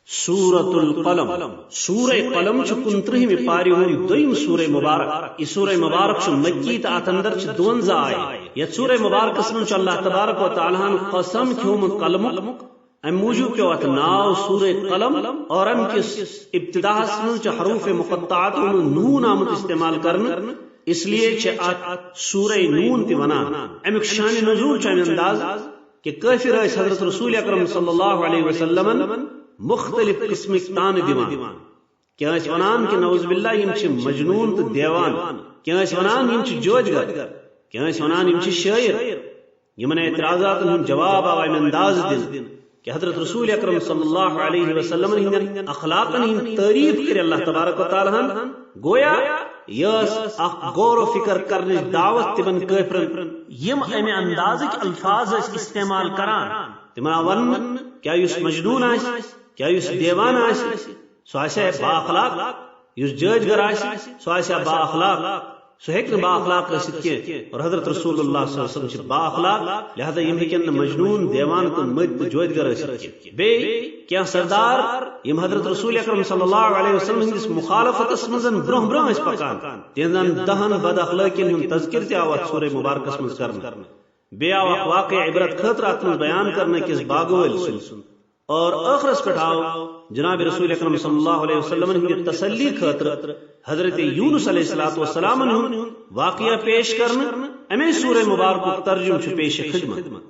سورة القلم سورة قلم چھ 15 پاری ہند دویم سورہ مبارک. یہ سورہ مبارک چھ مکی تا اتندر چھ 52 آئے. یہ سورہ مبارک اسمن چھ اللہ تبارک و تعالی قسم کھوم قلم ام موجود پیو ات ناو سورہ قلم اور ام کس ابتدا اسمن چھ حروف مقطعات نون آمد استعمال کرن اس لیے چھ سورہ نون تی ونان. امیک شان نزول چھ انداز کہ کافر حضرت رسول اکرم صلی اللہ علیہ وسلم مختلف قسم تان دیوان. کیا اس ونان کہ نعوذ باللہ یم چھ مجنون تو دیوان، کیا اس ونان یم چھ جوجگر، کیا اس ونان یم چھ شاعر. یمن اعتراضات ہن جواب آوائے میں انداز دن کہ حضرت رسول اکرم صلی اللہ علیہ وسلم ہن اخلاقن ہن تعریف کرے اللہ تبارک و تعالی ہن گویا یس غور و فکر کرنے دعوت تمن کافرن یم امی اندازک الفاظ استعمال کران تمنا ون کیا یس مجنون آس، کیا یس دیوان آس سو آسے با اخلاق، یس ججگر آس سو آسے با اخلاق، سو ہیکن با اخلاق رسید کی. اور حضرت رسول اللہ صلی اللہ علیہ وسلم چھ با اخلاق، لہذا یم ہیکن مجنون دیوان تو مد جوجگر رسید کی. بے کیا سردار یم حضرت رسول اکرم صلی اللہ علیہ وسلم ہندس مخالفت اسمزن برہ برہ اس پکان تینزن دہن بد اخلاقین ہم تذکر تی آوات سورہ مبارک اسمز کرنا. بے آوات واقع عبرت خطر اتمز بیان کرنے کس باگویل سن اور آخرس پٹھاؤ جناب رسول اکرم صلی اللہ علیہ وسلم ہندی تسلی خطر حضرت یونس علیہ السلام واقعہ پیش کرنا امی سورہ مبارک ترجم چھ پیش خدمت.